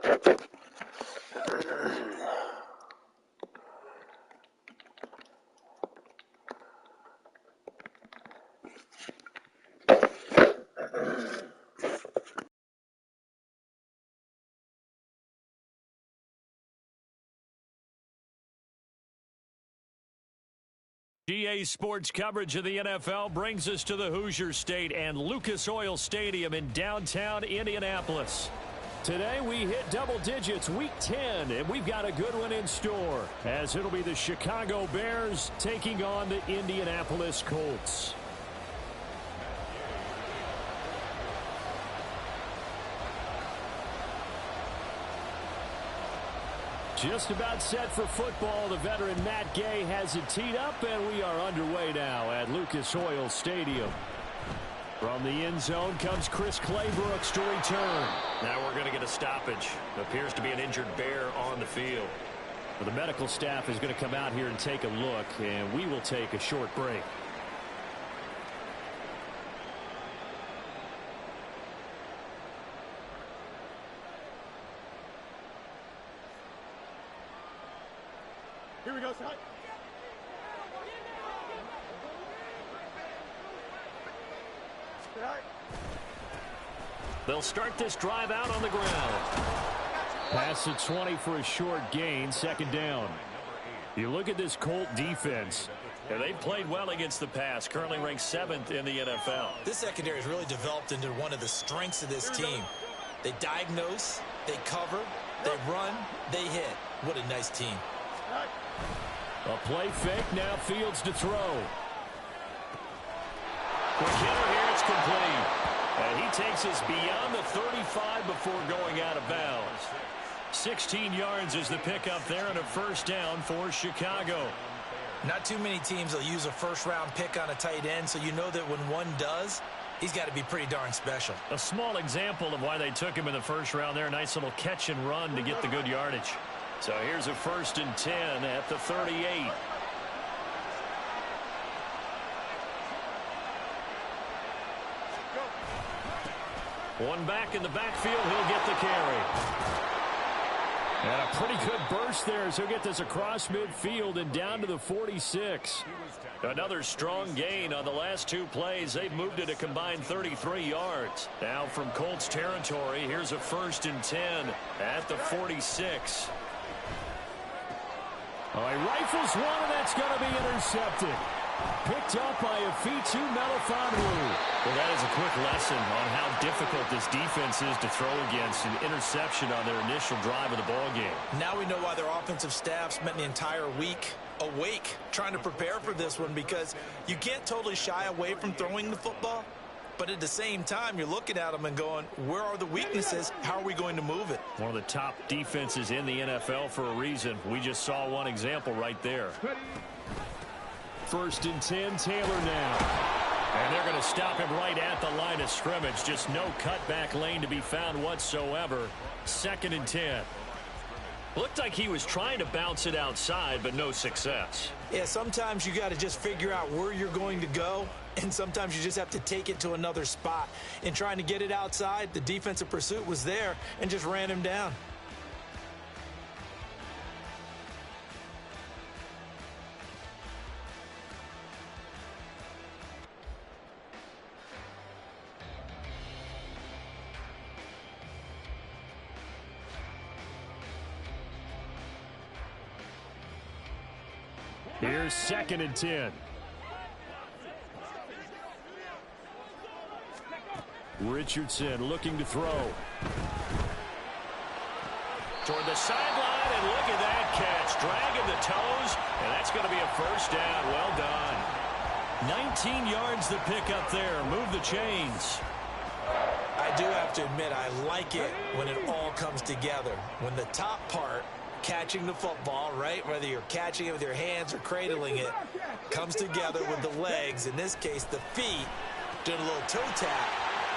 GA Sports coverage of the NFL brings us to the Hoosier State and Lucas Oil Stadium in downtown Indianapolis. Today we hit double digits, week 10, and we've got a good one in store, as it'll be the Chicago Bears taking on the Indianapolis Colts. Just about set for football. The veteran Matt Gay has it teed up, and we are underway now at Lucas Oil Stadium. From the end zone comes Chris Claybrook to return. Now we're going to get a stoppage. Appears to be an injured Bear on the field. Well, the medical staff is going to come out here and take a look, and we will take a short break. Here we go, Scott. They'll start this drive out on the ground. Pass at 20 for a short gain, second down. You look at this Colt defense. Yeah, they've played well against the pass, currently ranked 7th in the NFL. This secondary has really developed into one of the strengths of this team. They diagnose, they cover, they run, they hit. What a nice team. A play fake, now Fields to throw. The killer here, it's complete. And he takes us beyond the 35 before going out of bounds. 16 yards is the pickup there and a first down for Chicago. Not too many teams will use a first-round pick on a tight end, so you know that when one does, he's got to be pretty darn special. A small example of why they took him in the first round there. Nice little catch and run to get the good yardage. So here's a 1st and 10 at the 38. One back in the backfield, he'll get the carry. And a pretty good burst there as he'll get this across midfield and down to the 46. Another strong gain on the last 2 plays. They've moved it a combined 33 yards. Now from Colts territory, here's a 1st and 10 at the 46. Oh, he rifles one, and that's going to be intercepted. Picked up by Afitu Melifonwu. Well, that is a quick lesson on how difficult this defense is to throw against. An interception on their initial drive of the ball game. Now we know why their offensive staff spent the entire week awake trying to prepare for this one, because you can't totally shy away from throwing the football. But at the same time, you're looking at them and going, where are the weaknesses? How are we going to move it? One of the top defenses in the NFL for a reason. We just saw one example right there. 1st and 10, Taylor now. And they're going to stop him right at the line of scrimmage. Just no cutback lane to be found whatsoever. 2nd and 10. Looked like he was trying to bounce it outside, but no success. Yeah, sometimes you got to just figure out where you're going to go, and sometimes you just have to take it to another spot. In trying to get it outside, the defensive pursuit was there and just ran him down. Here's 2nd and 10. Richardson looking to throw. Toward the sideline, and look at that catch. Dragging the toes, and that's going to be a first down. Well done. 19 yards the pickup there. Move the chains. I do have to admit, I like it when it all comes together. When the top part, catching the football, right, whether you're catching it with your hands or cradling it, comes together with the legs, in this case the feet, doing a little toe tap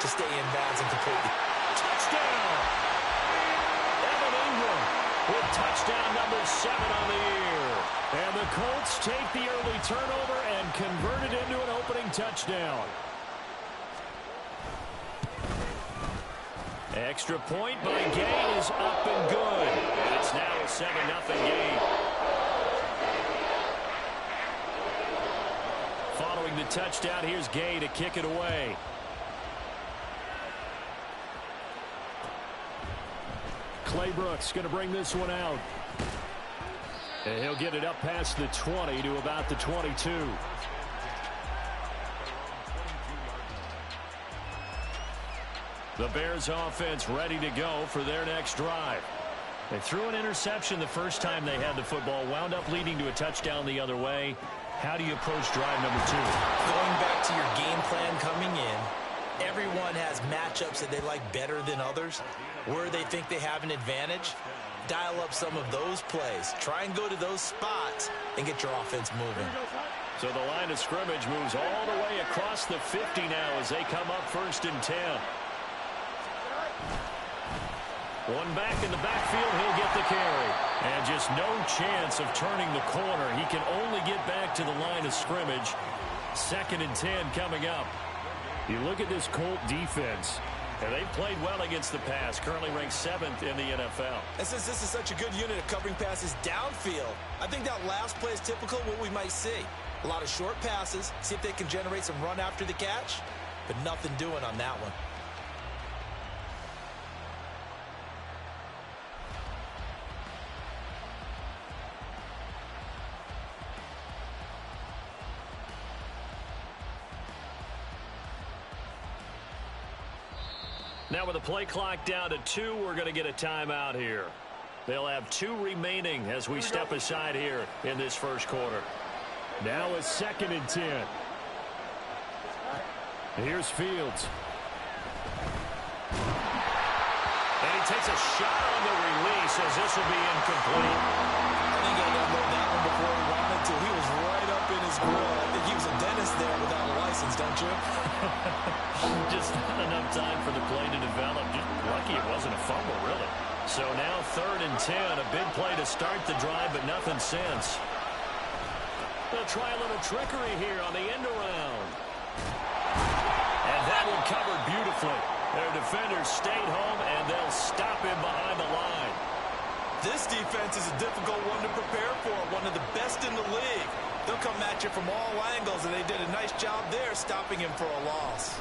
to stay in bounds and complete the touchdown. Evan Ingram with touchdown number 7 on the year. And the Colts take the early turnover and convert it into an opening touchdown. Extra point by Gay is up and good. And it's now a 7-0 game. Following the touchdown, here's Gay to kick it away. Clay Brooks going to bring this one out. And he'll get it up past the 20 to about the 22. The Bears offense ready to go for their next drive. They threw an interception the first time they had the football, wound up leading to a touchdown the other way. How do you approach drive number 2? Going back to your game plan coming in, everyone has matchups that they like better than others. Where they think they have an advantage, dial up some of those plays. Try and go to those spots and get your offense moving. So the line of scrimmage moves all the way across the 50 now as they come up 1st and 10. One back in the backfield, he'll get the carry. And just no chance of turning the corner. He can only get back to the line of scrimmage. 2nd and 10 coming up. You look at this Colt defense, and they've played well against the pass. Currently ranked 7th in the NFL. And since this is such a good unit of covering passes downfield, I think that last play is typical of what we might see. A lot of short passes, see if they can generate some run after the catch, but nothing doing on that one. Now with the play clock down to 2, we're going to get a timeout here. They'll have 2 remaining as we step aside here in this first quarter. Now a 2nd and 10. Here's Fields. And he takes a shot on the release as this will be incomplete. I think he had to that one before he wanted to. He was right up in his grill. I think he was a dentist there without a license, don't you? Just not enough time for the play to develop. Just lucky it wasn't a fumble, really. So now 3rd and 10. A big play to start the drive, but nothing since. They'll try a little trickery here on the end around. And that one covered beautifully. Their defenders stayed home, and they'll stop him behind the line. This defense is a difficult one to prepare for. One of the best in the league. They'll come at you from all angles, and they did a nice job there stopping him for a loss.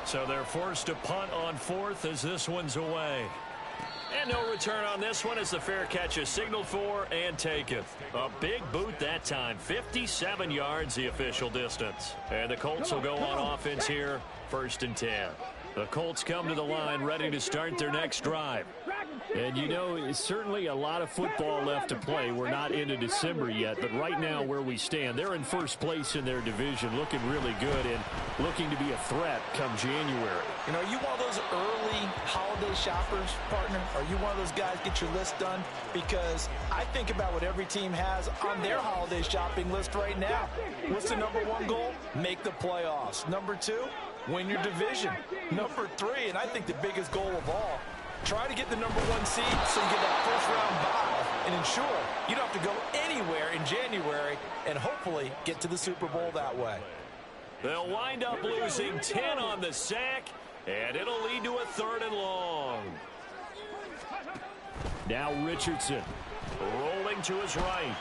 So they're forced to punt on 4th as this one's away. And no return on this one as the fair catch is signaled for and taken. A big boot that time. 57 yards the official distance. And the Colts will go on offense here. 1st and 10. The Colts come to the line ready to start their next drive. And, you know, it's certainly a lot of football left to play. We're not into December yet, but right now where we stand, they're in 1st place in their division, looking really good and looking to be a threat come January. You know, are you one of those early holiday shoppers, partner? Are you one of those guys get your list done? Because I think about what every team has on their holiday shopping list right now. What's the number 1 goal? Make the playoffs. Number 2, win your division. Number 3, and I think the biggest goal of all, try to get the number 1 seed so you get that first-round bye and ensure you don't have to go anywhere in January and hopefully get to the Super Bowl that way. They'll wind up losing 10 on the sack, and it'll lead to a 3rd and long. Now Richardson rolling to his right.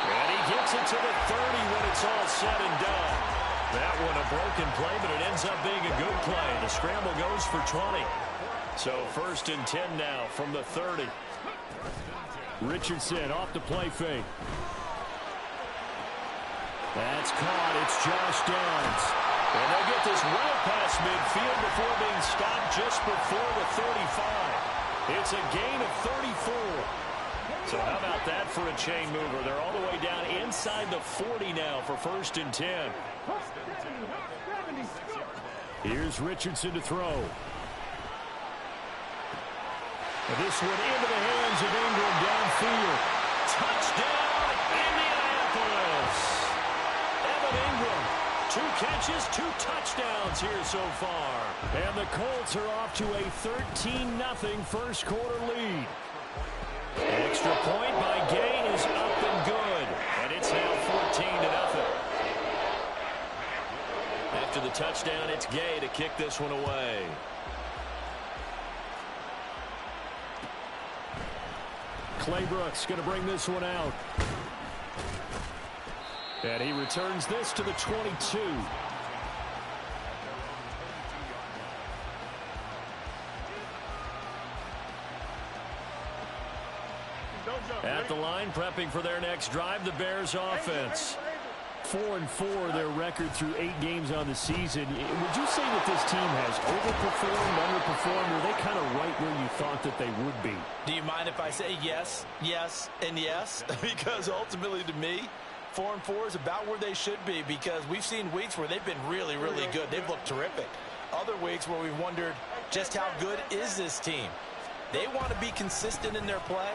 And he gets it to the 30 when it's all said and done. That one a broken play, but it ends up being a good play. The scramble goes for 20. So 1st and 10 now from the 30. Richardson off the play fake. That's caught. It's Josh Downs. And they'll get this well past midfield before being stopped just before the 35. It's a gain of 34. So how about that for a chain mover? They're all the way down inside the 40 now for 1st and 10. Here's Richardson to throw. And this one into the hands of Ingram downfield. Touchdown, Indianapolis. Evan Ingram, 2 catches, 2 touchdowns here so far. And the Colts are off to a 13-0 first quarter lead. Extra point by Gay is up and good. And it's now 14-0. After the touchdown, it's Gay to kick this one away. Claybrooks going to bring this one out. And he returns this to the 22. At the line, prepping for their next drive, the Bears offense. 4-4 their record through 8 games on the season. Would you say that this team has overperformed, underperformed, or are they kind of right where you thought that they would be? Do you mind if I say yes, yes, and yes? Because ultimately to me, 4-4 is about where they should be, because we've seen weeks where they've been really, really good. They've looked terrific. Other weeks where we've wondered just how good is this team. They want to be consistent in their play,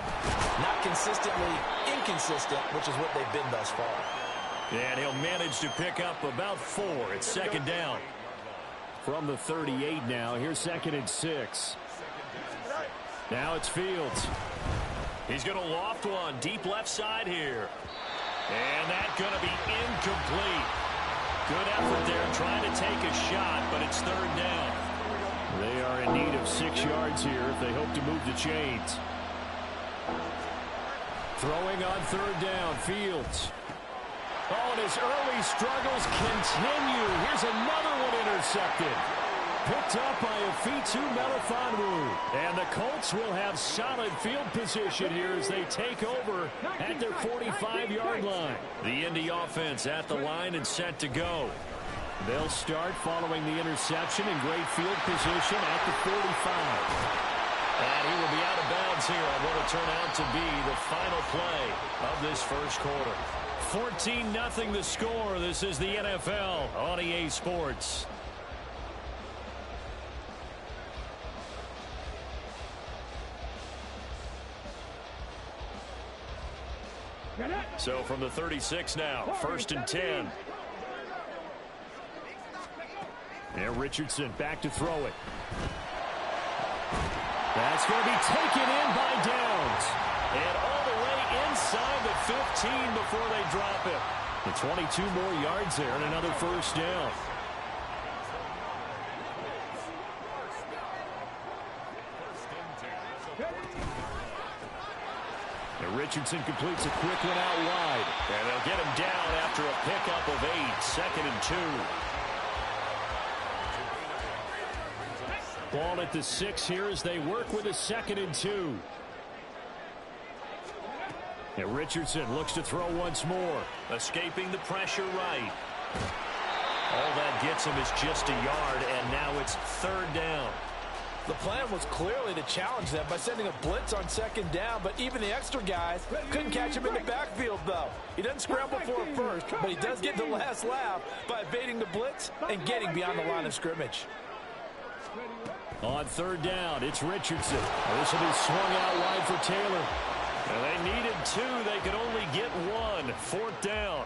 not consistently inconsistent, which is what they've been thus far. And he'll manage to pick up about 4. It's second down. From the 38 now, here's 2nd and 6. Now it's Fields. He's going to loft one deep left side here. And that's going to be incomplete. Good effort there trying to take a shot, but it's 3rd down. They are in need of 6 yards here if they hope to move the chains. Throwing on 3rd down, Fields. Oh, and his early struggles continue. Here's another one intercepted. Picked up by Afitu Melifonwu. And the Colts will have solid field position here as they take over at their 45-yard line. The Indy offense at the line and set to go. They'll start following the interception in great field position at the 45. And he will be out of bounds here on what will turn out to be the final play of this first quarter. 14-0 the score. This is the NFL on EA Sports. So from the 36 now, 1st and 10. And Richardson back to throw it. That's going to be taken in by Downs. And all the way inside the 15 before they drop it. The 22 more yards there and another 1st down. And Richardson completes a quick one out wide. And they'll get him down after a pickup of 8. 2nd and 2. Ball at the 6 here as they work with a 2nd and 2. And Richardson looks to throw once more. Escaping the pressure right. All that gets him is just a yard, and now it's 3rd down. The plan was clearly to challenge them by sending a blitz on 2nd down, but even the extra guys couldn't catch him in the backfield, though. He doesn't scramble for it first, but he does get the last laugh by evading the blitz and getting beyond the line of scrimmage. On 3rd down, it's Richardson. This will be swung out wide for Taylor. And they needed 2. They could only get 1. 4th down.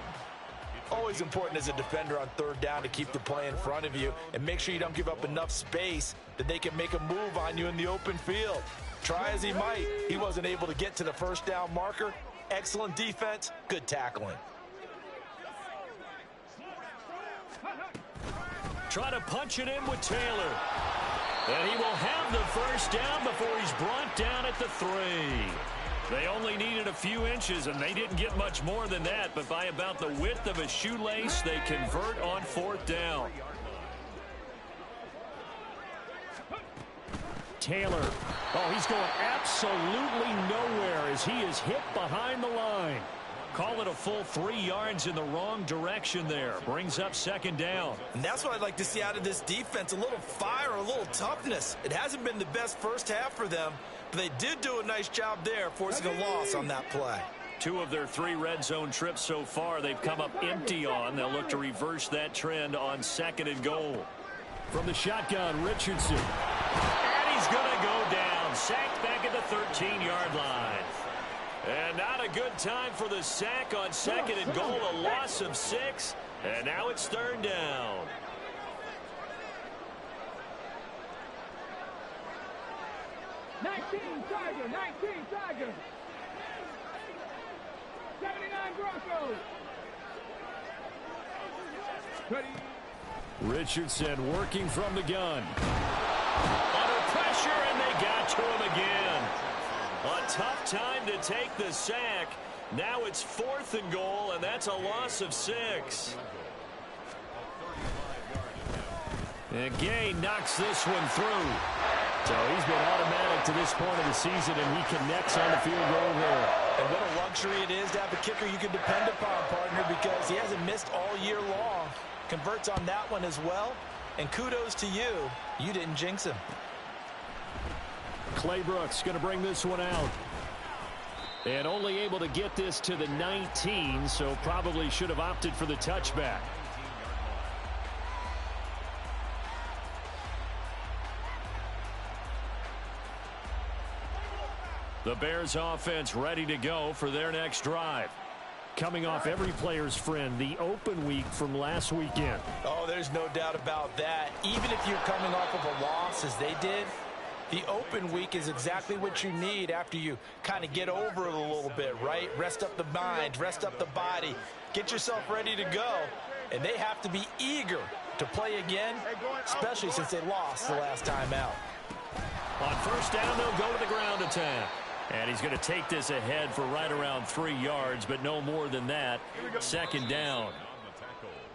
Always important as a defender on 3rd down to keep the play in front of you and make sure you don't give up enough space that they can make a move on you in the open field. Try as he might, he wasn't able to get to the 1st down marker. Excellent defense, good tackling. Try to punch it in with Taylor. And he will have the 1st down before he's brought down at the 3. They only needed a few inches, and they didn't get much more than that, but by about the width of a shoelace, they convert on 4th down. Taylor. Oh, he's going absolutely nowhere as he is hit behind the line. Call it a full 3 yards in the wrong direction there. Brings up 2nd down. And that's what I'd like to see out of this defense, a little fire, a little toughness. It hasn't been the best first half for them, but they did do a nice job there, forcing a loss on that play. 2 of their 3 red zone trips so far they've come up empty on. They'll look to reverse that trend on 2nd and goal. From the shotgun, Richardson. And he's going to go down. Sacked back at the 13-yard line. And not a good time for the sack on 2nd and goal. A loss of 6. And now it's 3rd down. Tiger, 19 Tiger. 79 Broncos. Richardson working from the gun. Under pressure, and they got to him again. A tough time to take the sack. Now it's 4th and goal, and that's a loss of 6. And Gay knocks this one through. So he's been automatic to this point of the season, and he connects on the field goal there. And what a luxury it is to have a kicker you can depend upon, partner, because he hasn't missed all year long. Converts on that one as well. And kudos to you. You didn't jinx him. Clay Brooks going to bring this one out. And only able to get this to the 19, so probably should have opted for the touchback. The Bears offense ready to go for their next drive. Coming off every player's friend, the open week from last weekend. Oh, there's no doubt about that. Even if you're coming off of a loss as they did, the open week is exactly what you need after you kind of get over it a little bit, right? Rest up the mind, rest up the body, get yourself ready to go. And they have to be eager to play again, especially since they lost the last time out. On first down, they'll go to the ground attack. And he's going to take this ahead for right around 3 yards, but no more than that. 2nd down.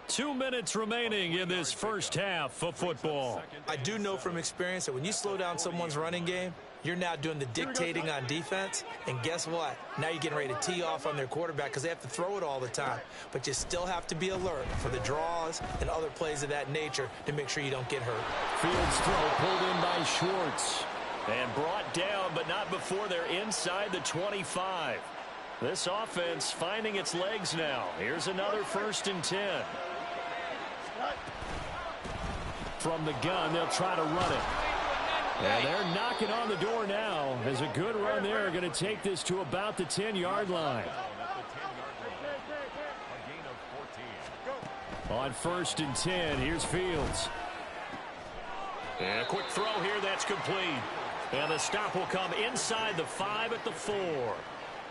2 minutes remaining in this first half of football. I do know from experience that when you slow down someone's running game, you're now doing the dictating on defense. And guess what? Now you're getting ready to tee off on their quarterback because they have to throw it all the time. But you still have to be alert for the draws and other plays of that nature to make sure you don't get hurt. Fields throw pulled in by Schwartz. And brought down, but not before they're inside the 25. This offense finding its legs now. Here's another 1st and 10. From the gun, they'll try to run it. And they're knocking on the door now. As a good run there, going to take this to about the 10-yard line. On 1st and 10, here's Fields. And a quick throw here, that's complete. And the stop will come inside the 5 at the 4.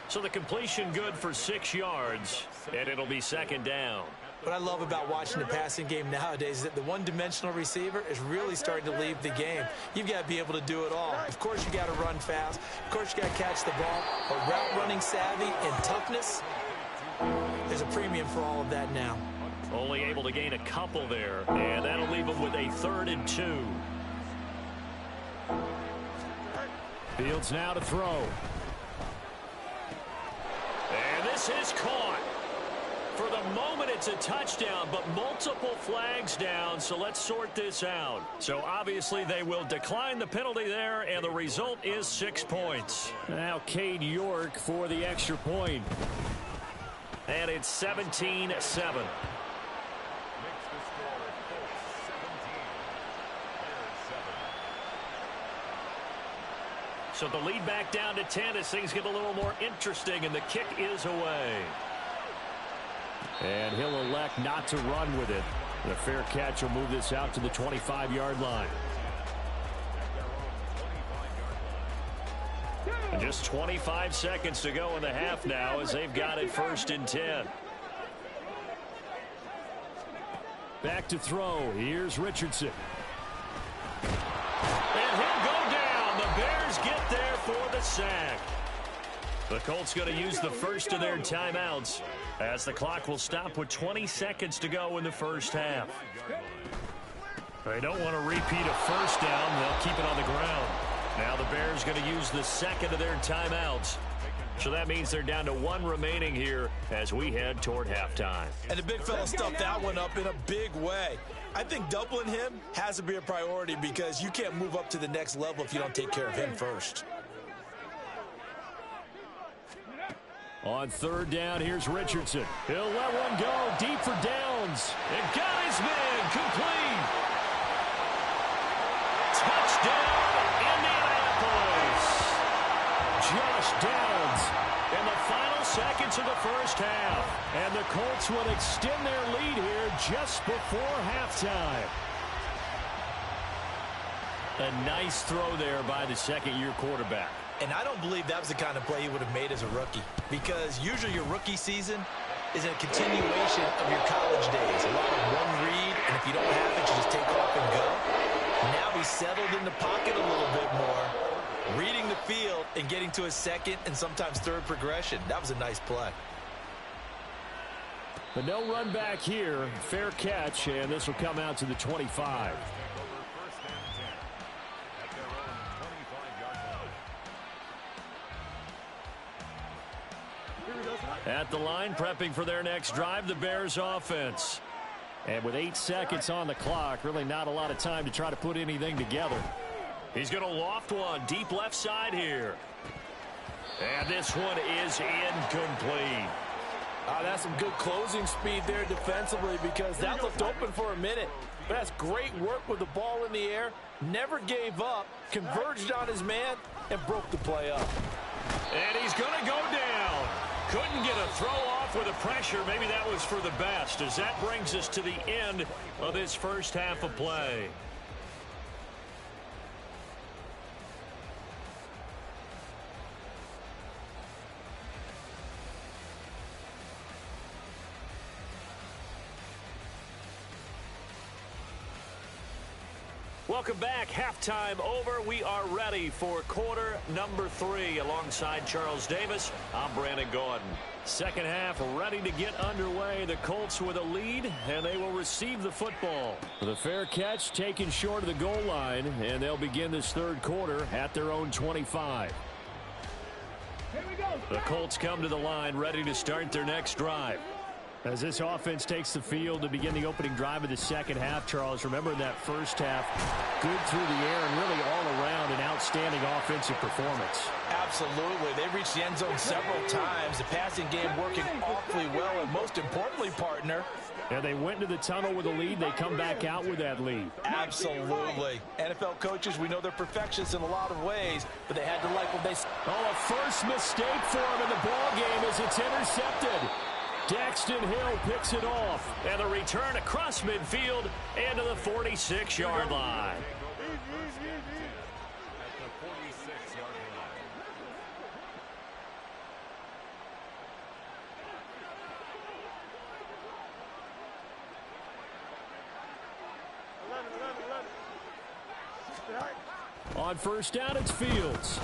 So the completion good for 6 yards, and it'll be 2nd down. What I love about watching the passing game nowadays is that the one-dimensional receiver is really starting to leave the game. You've got to be able to do it all. Of course, you got to run fast. Of course, you got to catch the ball. But route running savvy and toughness, there's a premium for all of that now. Only able to gain a couple there, and that'll leave them with a 3rd and 2. Fields now to throw. And this is caught. For the moment, it's a touchdown, but multiple flags down, so let's sort this out. So obviously they will decline the penalty there, and the result is 6 points. Now Cade York for the extra point. And it's 17-7. So the lead back down to 10 as things get a little more interesting, and the kick is away. And he'll elect not to run with it. And a fair catch will move this out to the 25-yard line. And just 25 seconds to go in the half now as they've got it 1st and 10. Back to throw. Here's Richardson. And he'll go down. The Bears get there for the sack. The Colts going to use the first of their timeouts as the clock will stop with 20 seconds to go in the first half. They don't want to repeat a first down. They'll keep it on the ground. Now the Bears going to use the second of their timeouts. So that means they're down to 1 remaining here as we head toward halftime. And the big fella stuffed that one up in a big way. I think doubling him has to be a priority because you can't move up to the next level if you don't take care of him first. On 3rd down, here's Richardson. He'll let one go deep for Downs. And got his man complete. Touchdown, Indianapolis. Josh Downs in the final seconds of the first half. And the Colts will extend their lead here just before halftime. A nice throw there by the second-year quarterback. And I don't believe that was the kind of play he would have made as a rookie. Because usually your rookie season is a continuation of your college days. A lot of one read, and if you don't have it, you be settled in the pocket a little bit more, reading the field and getting to a second and sometimes third progression. That was a nice play. But no run back here. Fair catch, and this will come out to the 25. At the line, prepping for their next drive, the Bears offense. And with 8 seconds on the clock, really not a lot of time to try to put anything together. He's going to loft one deep left side here. And this one is incomplete. That's some good closing speed there defensively, because that looked open for a minute. But that's great work with the ball in the air. Never gave up, converged on his man, and broke the play up. And he's going to go down. Couldn't get a throw off with the pressure. Maybe that was for the best, as that brings us to the end of this first half of play. Welcome back. Halftime over. We are ready for quarter number 3. Alongside Charles Davis, I'm Brandon Gordon. Second half ready to get underway. The Colts with a lead, and they will receive the football. The fair catch taken short of the goal line, and they'll begin this third quarter at their own 25. The Colts come to the line ready to start their next drive. As this offense takes the field to begin the opening drive of the second half, Charles, remember that first half, good through the air and really all around an outstanding offensive performance. Absolutely. They reached the end zone several times. The passing game working awfully well, and most importantly, partner, and they went into the tunnel with a lead. They come back out with that lead. Absolutely. NFL coaches, we know they're perfectionists in a lot of ways, but they had to like what they... Oh, a first mistake for him in the ball game as it's intercepted. Daxton Hill picks it off, and the return across midfield and to the 46-yard line. On first down, it's Fields.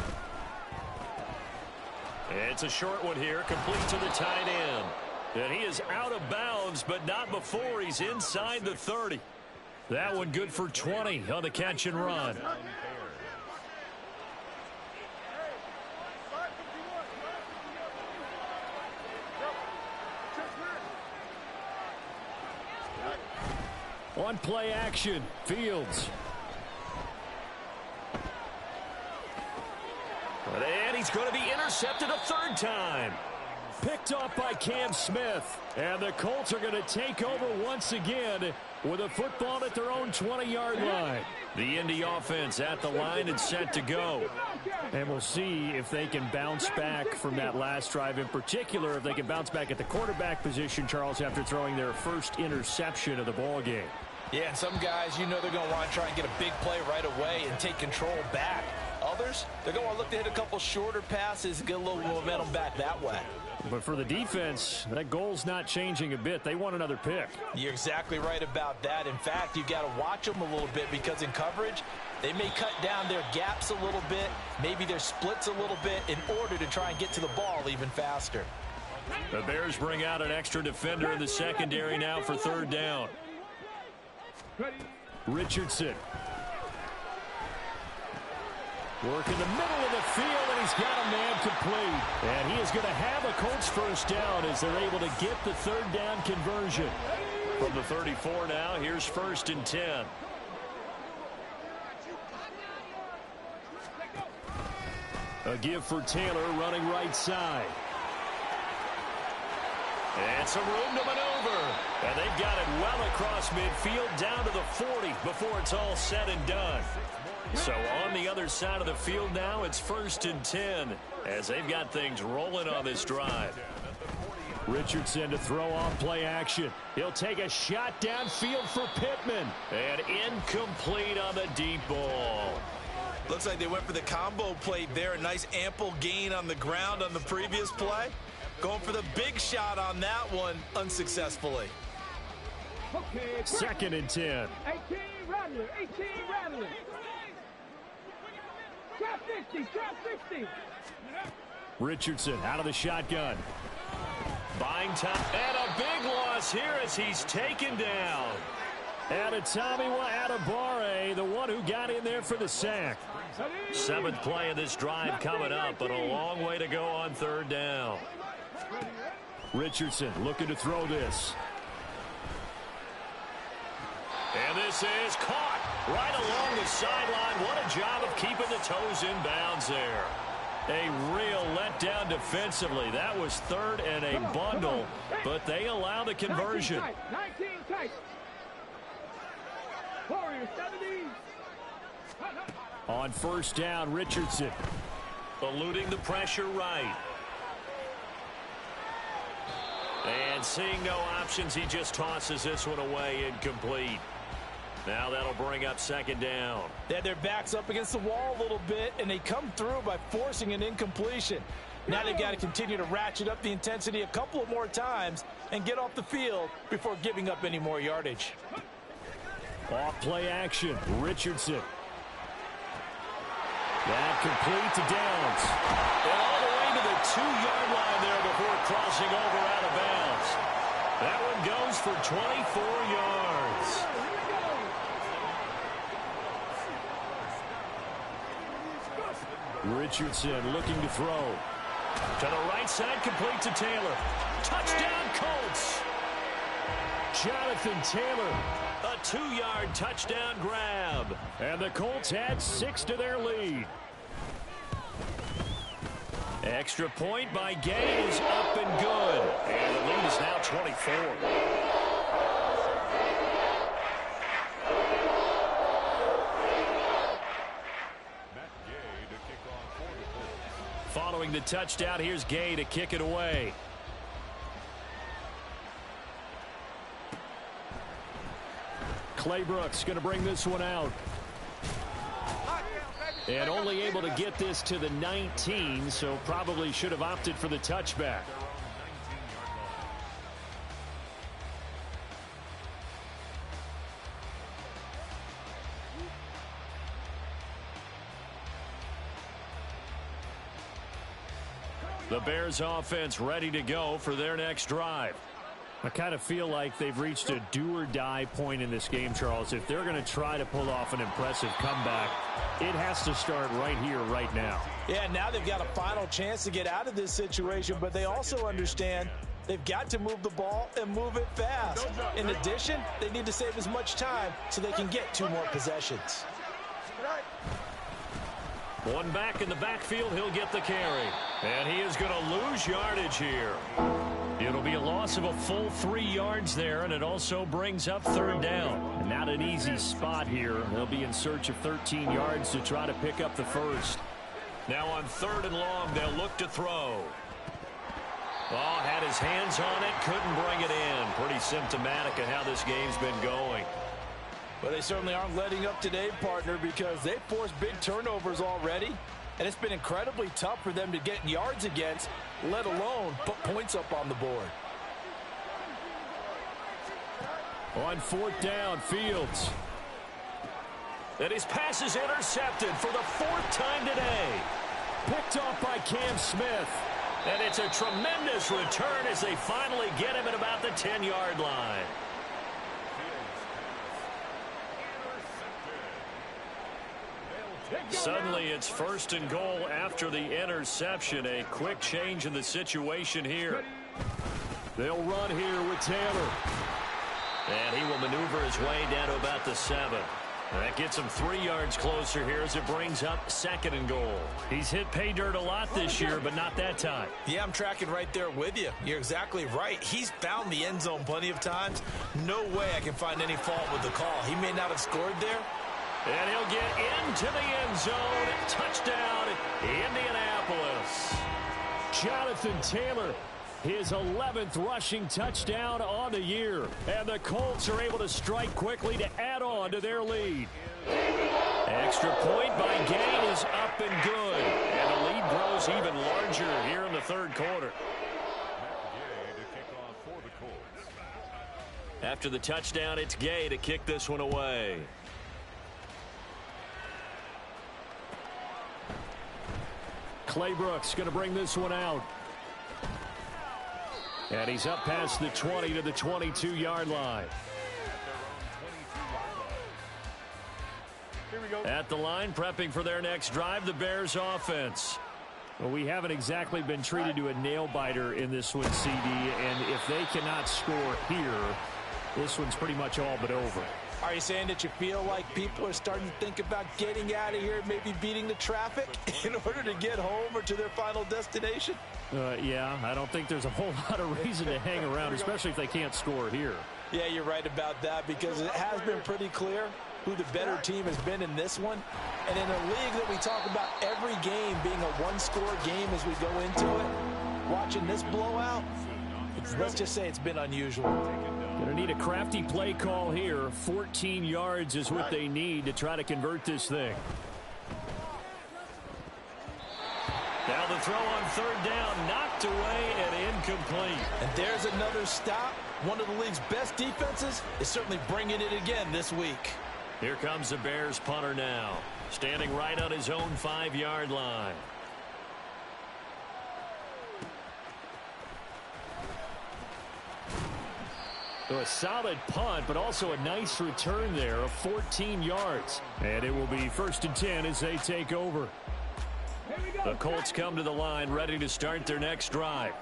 It's a short one here, complete to the tight end. And he is out of bounds, but not before he's inside the 30. That one good for 20 on the catch and run. On play action, Fields. And he's going to be intercepted a third time. Picked off by Cam Smith. And the Colts are going to take over once again with a football at their own 20-yard line. The Indy offense at the line and set to go. And we'll see if they can bounce back from that last drive, in particular if they can bounce back at the quarterback position, Charles, after throwing their first interception of the ball game. Yeah, and some guys, you know they're going to want to try and get a big play right away and take control back. Others, they're going to look to hit a couple shorter passes and get a little momentum back that way. But for the defense, that goal's not changing a bit. They want another pick. You're exactly right about that. In fact, you got to watch them a little bit, because in coverage, they may cut down their gaps a little bit, maybe their splits a little bit, in order to try and get to the ball even faster. The Bears bring out an extra defender in the secondary now for third down. Richardson. Work in the middle of the field, and he's got a man complete. And he is going to have a Colts first down as they're able to get the third down conversion. From the 34 now, here's 1st and 10. A give for Taylor running right side. And some room to maneuver. And they've got it well across midfield down to the 40 before it's all said and done. So on the other side of the field now, it's 1st and 10 as they've got things rolling on this drive. Richardson to throw off play action. He'll take a shot downfield for Pittman. And incomplete on the deep ball. Looks like they went for the combo plate there. A nice ample gain on the ground on the previous play. Going for the big shot on that one unsuccessfully. 2nd and 10. 18. Rattler. 18 Rattler. Trap 50. Trap 50. Richardson out of the shotgun. Buying time. And a big loss here as he's taken down. Adetomiwa Adebawore, the one who got in there for the sack. 7th play of this drive coming up, but a long way to go on 3rd down. Richardson looking to throw this. And this is caught right along the sideline. What a job of keeping the toes in bounds there. A real letdown defensively. That was 3rd and a bundle, but they allow the conversion. 19 tight. Warriors 70. On 1st down, Richardson. Eluding the pressure right. And seeing no options, he just tosses this one away incomplete. Now that'll bring up 2nd down. They had their backs up against the wall a little bit, and they come through by forcing an incompletion. Now they've got to continue to ratchet up the intensity a couple of more times and get off the field before giving up any more yardage. Off play action, Richardson. That complete to Downs. And all the way to the 2-yard line there before crossing over out of bounds. That one goes for 24 yards. Richardson looking to throw. To the right side, complete to Taylor. Touchdown, Colts. Jonathan Taylor. A 2-yard touchdown grab. And the Colts add 6 to their lead. Extra point by Gay is up and good. And the lead is now 24. Following the touchdown, here's Gay to kick it away. Claybrooks going to bring this one out. And only able to get this to the 19, so probably should have opted for the touchback. The Bears offense ready to go for their next drive. I kind of feel like they've reached a do-or-die point in this game, Charles. If they're going to try to pull off an impressive comeback, it has to start right here, right now. Yeah, now they've got a final chance to get out of this situation, but they also understand they've got to move the ball and move it fast. In addition, they need to save as much time so they can get 2 more possessions. One back in the backfield, he'll get the carry. And he is going to lose yardage here. It'll be a loss of a full 3 yards there, and it also brings up 3rd down. And not an easy spot here. They'll be in search of 13 yards to try to pick up the first. Now on 3rd and long, they'll look to throw. Oh, had his hands on it, couldn't bring it in. Pretty symptomatic of how this game's been going. Well, they certainly aren't letting up today, partner, because they've forced big turnovers already. And it's been incredibly tough for them to get yards against, let alone put points up on the board. On 4th down, Fields. And his pass is intercepted for the 4th time today. Picked off by Cam Smith. And it's a tremendous return as they finally get him at about the 10-yard line. Suddenly it's 1st and goal after the interception. A quick change in the situation here. They'll run here with Taylor. And he will maneuver his way down to about the 7. That gets him 3 yards closer here as it brings up 2nd and goal. He's hit pay dirt a lot this year, but not that time. Yeah, I'm tracking right there with you. You're exactly right. He's found the end zone plenty of times. No way I can find any fault with the call. He may not have scored there. And he'll get into the end zone. Touchdown, Indianapolis. Jonathan Taylor, his 11th rushing touchdown on the year. And the Colts are able to strike quickly to add on to their lead. Extra point by Gay is up and good. And the lead grows even larger here in the 3rd quarter. After the touchdown, it's Gay to kick this one away. Clay Brooks going to bring this one out. And he's up past the 20 to the 22-yard line. At the line, prepping for their next drive, the Bears offense. Well, we haven't exactly been treated to a nail-biter in this one, CD, and if they cannot score here, this one's pretty much all but over. Are you saying that you feel like people are starting to think about getting out of here, maybe beating the traffic in order to get home or to their final destination? Yeah, I don't think there's a whole lot of reason to hang around, especially if they can't score here. Yeah, you're right about that, because it has been pretty clear who the better team has been in this one. And in a league that we talk about every game being a one-score game as we go into it, watching this blowout, let's just say it's been unusual. Going to need a crafty play call here. 14 yards is what they need to try to convert this thing. Now the throw on third down, knocked away and incomplete. And there's another stop. One of the league's best defenses is certainly bringing it again this week. Here comes the Bears punter now, standing right on his own 5-yard line. So a solid punt, but also a nice return there of 14 yards. And it will be 1st and 10 as they take over. The Colts come to the line, ready to start their next drive.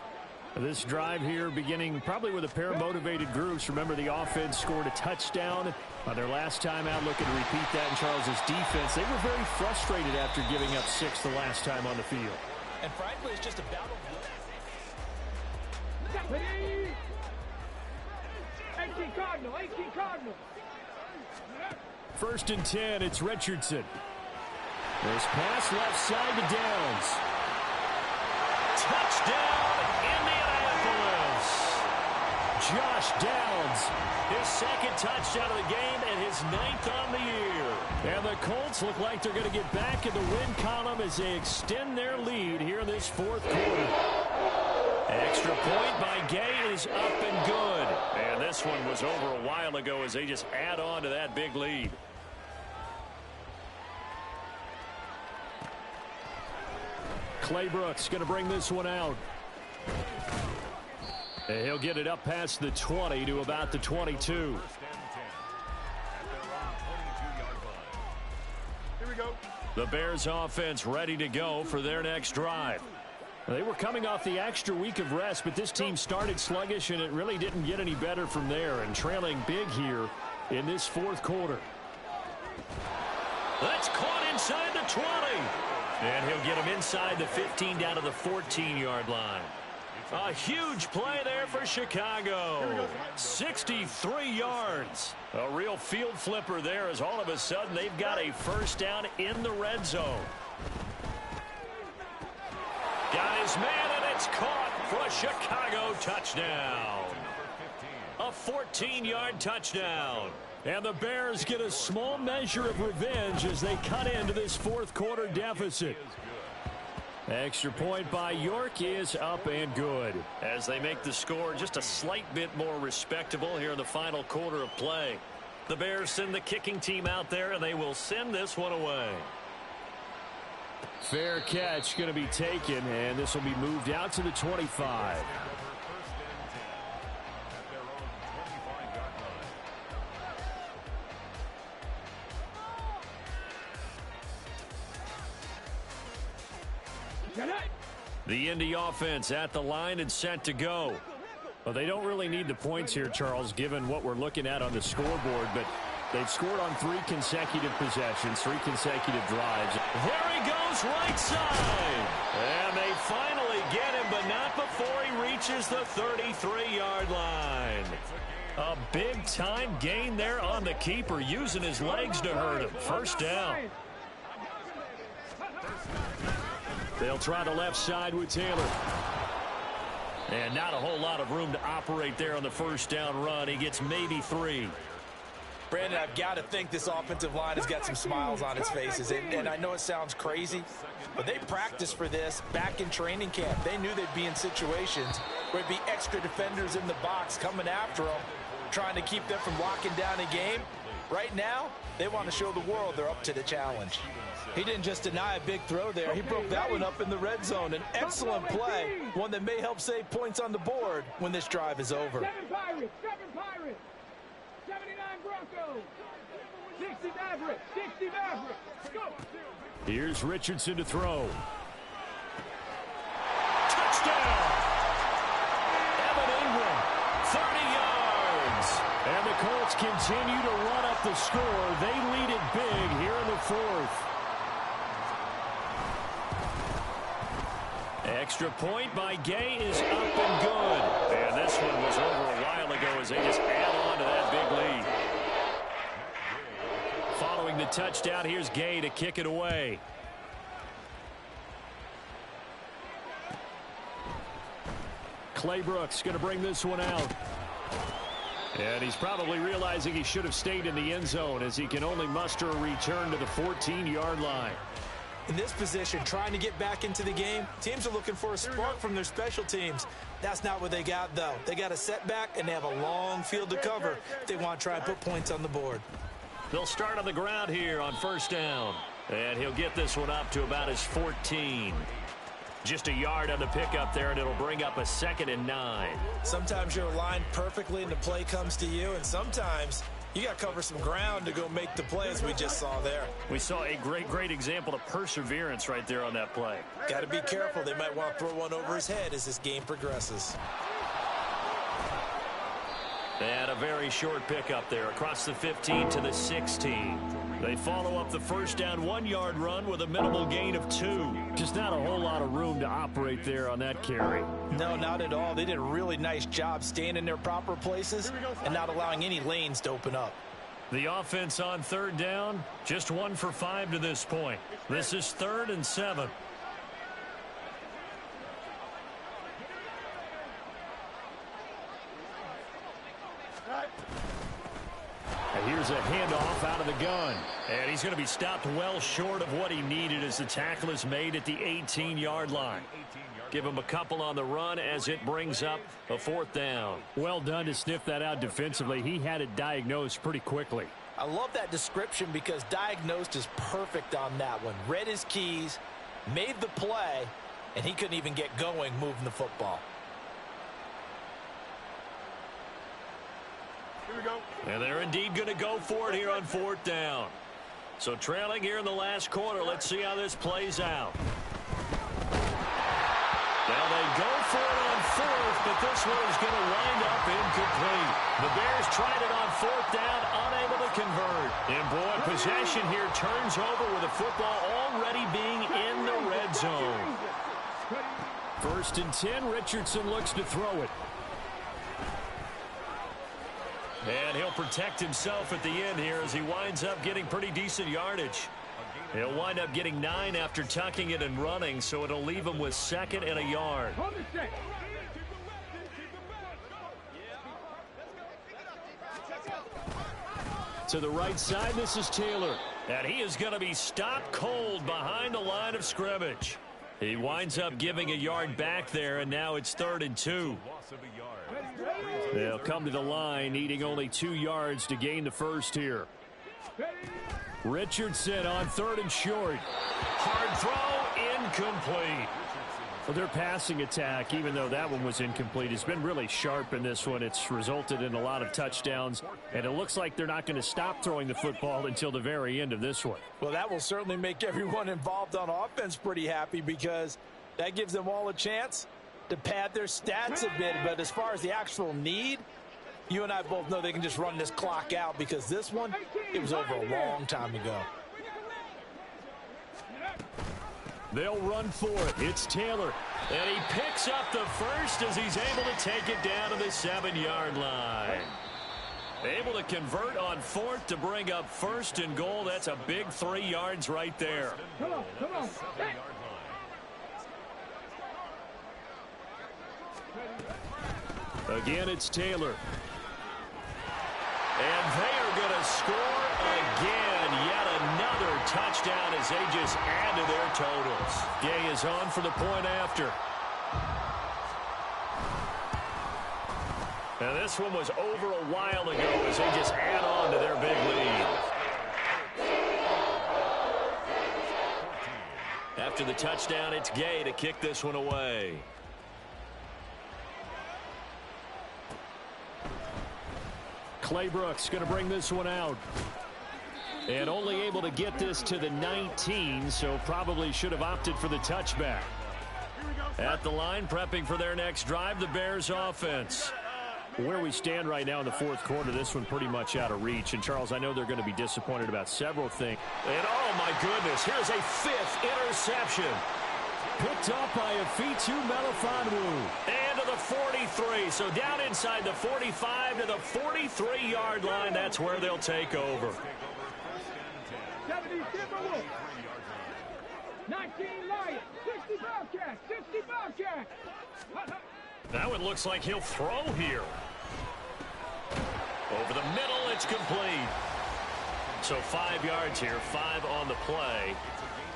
This drive here beginning probably with a pair of motivated groups. Remember, the offense scored a touchdown their last time out, looking to repeat that in Charles's defense. They were very frustrated after giving up 6 the last time on the field. And frankly, it's just a battle. 18 Cardinal, 18 Cardinal. 1st and 10, it's Richardson. This pass left side to Downs. Touchdown, Indianapolis! Josh Downs. His 2nd touchdown of the game and his 9th on the year. And the Colts look like they're going to get back in the win column as they extend their lead here in this 4th quarter. Extra point by Gay is up and good. And this one was over a while ago as they just add on to that big lead. Clay Brooks going to bring this one out. And he'll get it up past the 20 to about the 22. Here we go. The Bears offense ready to go for their next drive. They were coming off the extra week of rest, but this team started sluggish, and it really didn't get any better from there, and trailing big here in this 4th quarter. That's caught inside the 20. And he'll get him inside the 15 down to the 14-yard line. A huge play there for Chicago. 63 yards. A real field flipper there as all of a sudden they've got a 1st down in the red zone. Got his man, and it's caught for a Chicago touchdown. A 14-yard touchdown. And the Bears get a small measure of revenge as they cut into this 4th quarter deficit. Extra point by York is up and good. As they make the score just a slight bit more respectable here in the final quarter of play. The Bears send the kicking team out there, and they will send this one away. Fair catch going to be taken, and this will be moved out to the 25. The Indy offense at the line and set to go. Well, they don't really need the points here, Charles, given what we're looking at on the scoreboard, but they've scored on 3 consecutive possessions, 3 consecutive drives. There he goes, right side. And they finally get him, but not before he reaches the 33-yard line. A big-time gain there on the keeper, using his legs to hurt him. 1st down. They'll try the left side with Taylor. And not a whole lot of room to operate there on the 1st down run. He gets maybe 3. Brandon, I've got to think this offensive line has got some smiles on its faces. And I know it sounds crazy, but they practiced for this back in training camp. They knew they'd be in situations where there'd be extra defenders in the box coming after them, trying to keep them from locking down a game. Right now, they want to show the world they're up to the challenge. He didn't just deny a big throw there. He broke that one up in the red zone. An excellent play, one that may help save points on the board when this drive is over. 7 Pirates, 79 Broncos, 60 Mavericks, 60 Mavericks. Go. Here's Richardson to throw. Touchdown! Evan Ingram, 30 yards. And the Colts continue to run up the score. They lead it big here in the fourth. Extra point by Gay is up and good. And this one was over a while ago as they just add on to that big lead. Following the touchdown, here's Gay to kick it away. Clay Brooks going to bring this one out. And he's probably realizing he should have stayed in the end zone as he can only muster a return to the 14-yard line. In this position, trying to get back into the game, teams are looking for a spark from their special teams. That's not what they got, though. They got a setback, and they have a long field to cover if they want to try and put points on the board. They'll start on the ground here on first down. And he'll get this one up to about his 14. Just a yard on the pickup there, and it'll bring up a 2nd and 9. Sometimes you're aligned perfectly and the play comes to you, and sometimes you got to cover some ground to go make the play, as we just saw there. We saw a great example of perseverance right there on that play. Got to be careful. They might want to throw one over his head as this game progresses. And a very short pickup there across the 15 to the 16. They follow up the first down 1-yard run with a minimal gain of 2. Just not a whole lot of room to operate there on that carry. No, not at all. They did a really nice job staying in their proper places and not allowing any lanes to open up. The offense on third down, just 1 for 5 to this point. This is 3rd and 7. Here's a handoff out of the gun. And he's going to be stopped well short of what he needed as the tackle is made at the 18-yard line. Give him a couple on the run as it brings up a 4th down. Well done to sniff that out defensively. He had it diagnosed pretty quickly. I love that description because diagnosed is perfect on that one. Read his keys, made the play, and he couldn't even get going moving the football. And they're indeed going to go for it here on 4th down. So trailing here in the last quarter. Let's see how this plays out. Now they go for it on 4th, but this one is going to wind up incomplete. The Bears tried it on 4th down, unable to convert. And boy, possession here turns over with the football already being in the red zone. 1st and 10, Richardson looks to throw it. And he'll protect himself at the end here as he winds up getting pretty decent yardage. He'll wind up getting 9 after tucking it and running, so it'll leave him with 2nd and a yard. To the right side, this is Taylor. And he is going to be stopped cold behind the line of scrimmage. He winds up giving a yard back there, and now it's 3rd and 2. They'll come to the line, needing only 2 yards to gain the first here. Richardson on 3rd and short. Hard throw, incomplete. Well, their passing attack, even though that one was incomplete, has been really sharp in this one. It's resulted in a lot of touchdowns, and it looks like they're not going to stop throwing the football until the very end of this one. Well, that will certainly make everyone involved on offense pretty happy because that gives them all a chance to pad their stats a bit. But as far as the actual need, you and I both know they can just run this clock out because this one, it was over a long time ago. They'll run for it. It's Taylor. And he picks up the first as he's able to take it down to the 7-yard line. Able to convert on 4th to bring up 1st and goal. That's a big 3 yards right there. Come on, come on. Again, it's Taylor. And they are going to score again. Yet another touchdown as they just add to their totals. Gay is on for the point after. And this one was over a while ago as they just add on to their big lead. After the touchdown, it's Gay to kick this one away. Clay Brooks going to bring this one out. And only able to get this to the 19, so probably should have opted for the touchback. At the line, prepping for their next drive, the Bears offense. Where we stand right now in the fourth quarter, this one pretty much out of reach. And, Charles, I know they're going to be disappointed about several things. And, oh, my goodness, here's a 5th interception. Picked up by Afitu Melifonwu. And to the 43. So down inside the 45 to the 43-yard line. That's where they'll take over. 70 Timberwolves. 19 Lions. 60 Bobcats. 60 Bobcats. That one looks like he'll throw here. Over the middle, it's complete. So 5 yards here, 5 on the play.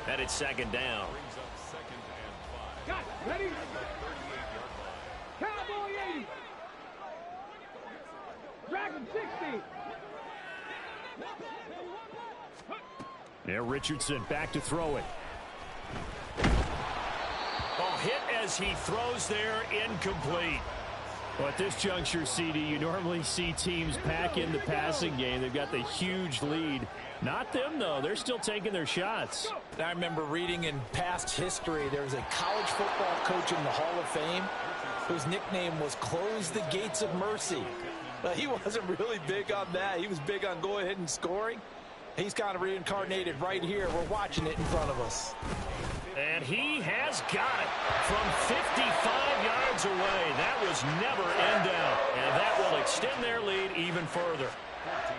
And it's second down. Got it. Ready? Cowboy 80. Dragon 60. There, Richardson back to throw it. Oh, hit as he throws there, incomplete. Well, at this juncture, CD, you normally see teams pack in the passing game. They've got the huge lead. Not them, though. They're still taking their shots. I remember reading in past history, there was a college football coach in the Hall of Fame whose nickname was Close the Gates of Mercy. He wasn't really big on that. He was big on go ahead and scoring. He's kind of reincarnated right here. We're watching it in front of us. And he has got it from 55 yards away. That was never in doubt. And that will extend their lead even further.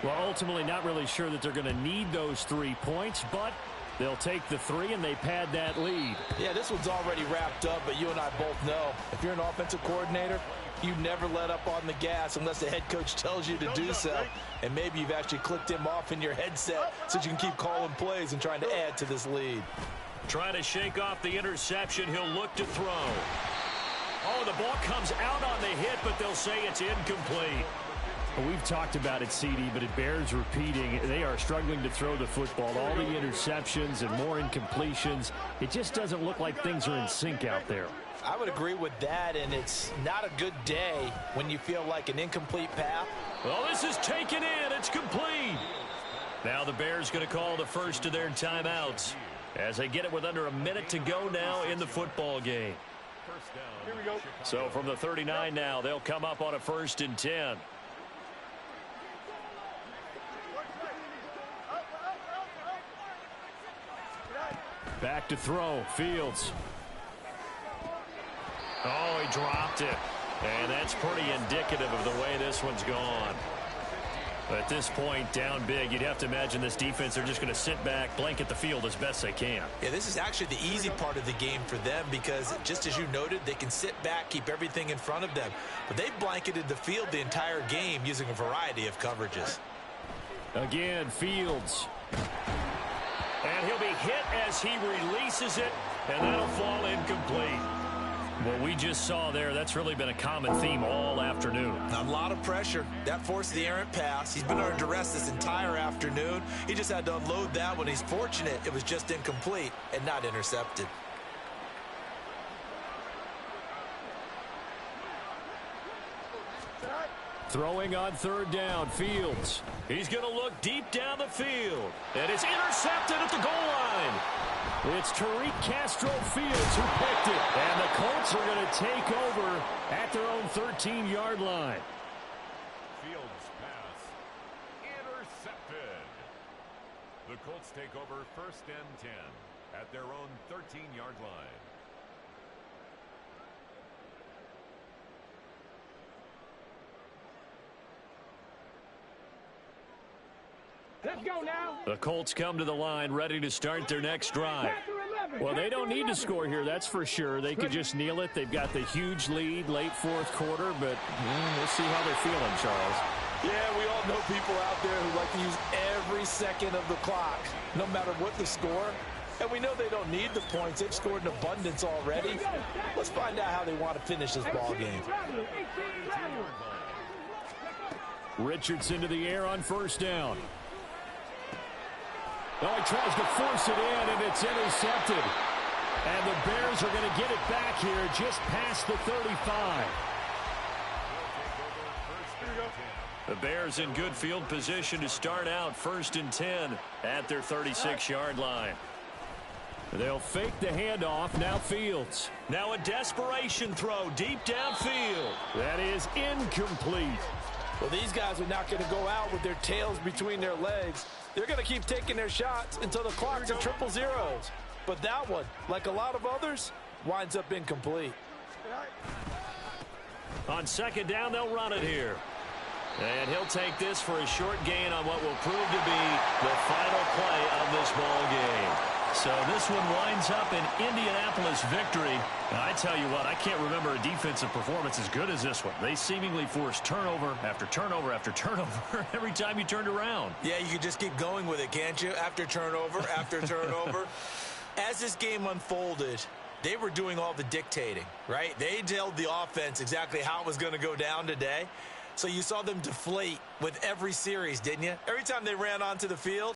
Well, ultimately not really sure that they're going to need those 3 points, but they'll take the 3 and they pad that lead. Yeah, this one's already wrapped up, but you and I both know if you're an offensive coordinator, you never let up on the gas unless the head coach tells you to do so. And maybe you've actually clicked him off in your headset so you can keep calling plays and trying to add to this lead. Trying to shake off the interception. He'll look to throw. Oh, the ball comes out on the hit, but they'll say it's incomplete. Well, we've talked about it, CD, but it bears repeating. They are struggling to throw the football. All the interceptions and more incompletions. It just doesn't look like things are in sync out there. I would agree with that, and it's not a good day when you feel like an incomplete pass. Well, this is taken in. It's complete. Now the Bears going to call the first of their timeouts as they get it with under a minute to go now in the football game. Here we go. So from the 39 now, they'll come up on a 1st and 10. Back to throw. Fields. Oh, he dropped it. And that's pretty indicative of the way this one's gone. At this point, down big, you'd have to imagine this defense, they're just going to sit back, blanket the field as best they can. Yeah, this is actually the easy part of the game for them because, just as you noted, they can sit back, keep everything in front of them. But they've blanketed the field the entire game using a variety of coverages. Again, Fields. And he'll be hit as he releases it, and that'll fall incomplete. What we just saw there, that's really been a common theme all afternoon. A lot of pressure. That forced the errant pass. He's been under duress this entire afternoon. He just had to unload that when he's fortunate it was just incomplete and not intercepted. Throwing on 3rd down, Fields. He's going to look deep down the field. And it's intercepted at the goal line. It's Tariq Castro-Fields who picked it. And the Colts are going to take over at their own 13-yard line. Fields pass intercepted. The Colts take over 1st and 10 at their own 13-yard line. Let's go now. The Colts come to the line ready to start their next drive. Well, they don't need to score here, that's for sure. They could just kneel it. They've got the huge lead late 4th quarter, but we'll see how they're feeling, Charles. Yeah, we all know people out there who like to use every second of the clock, no matter what the score. And we know they don't need the points. They've scored in abundance already. Let's find out how they want to finish this ball game. Richardson to the air on first down. Oh, he tries to force it in, and it's intercepted. And the Bears are going to get it back here just past the 35. The Bears in good field position to start out 1st and 10 at their 36-yard line. They'll fake the handoff. Now Fields. Now a desperation throw deep downfield. That is incomplete. Well, these guys are not going to go out with their tails between their legs. They're going to keep taking their shots until the clock's at triple zeros. But that one, like a lot of others, winds up incomplete. On 2nd down, they'll run it here. And he'll take this for a short gain on what will prove to be the final play of this ball game. So this one winds up in Indianapolis victory. And I tell you what, I can't remember a defensive performance as good as this one. They seemingly forced turnover after turnover after turnover every time you turned around. Yeah, you could just keep going with it, can't you? After turnover, after turnover. As this game unfolded, they were doing all the dictating, right? They told the offense exactly how it was going to go down today. So you saw them deflate with every series, didn't you? Every time they ran onto the field,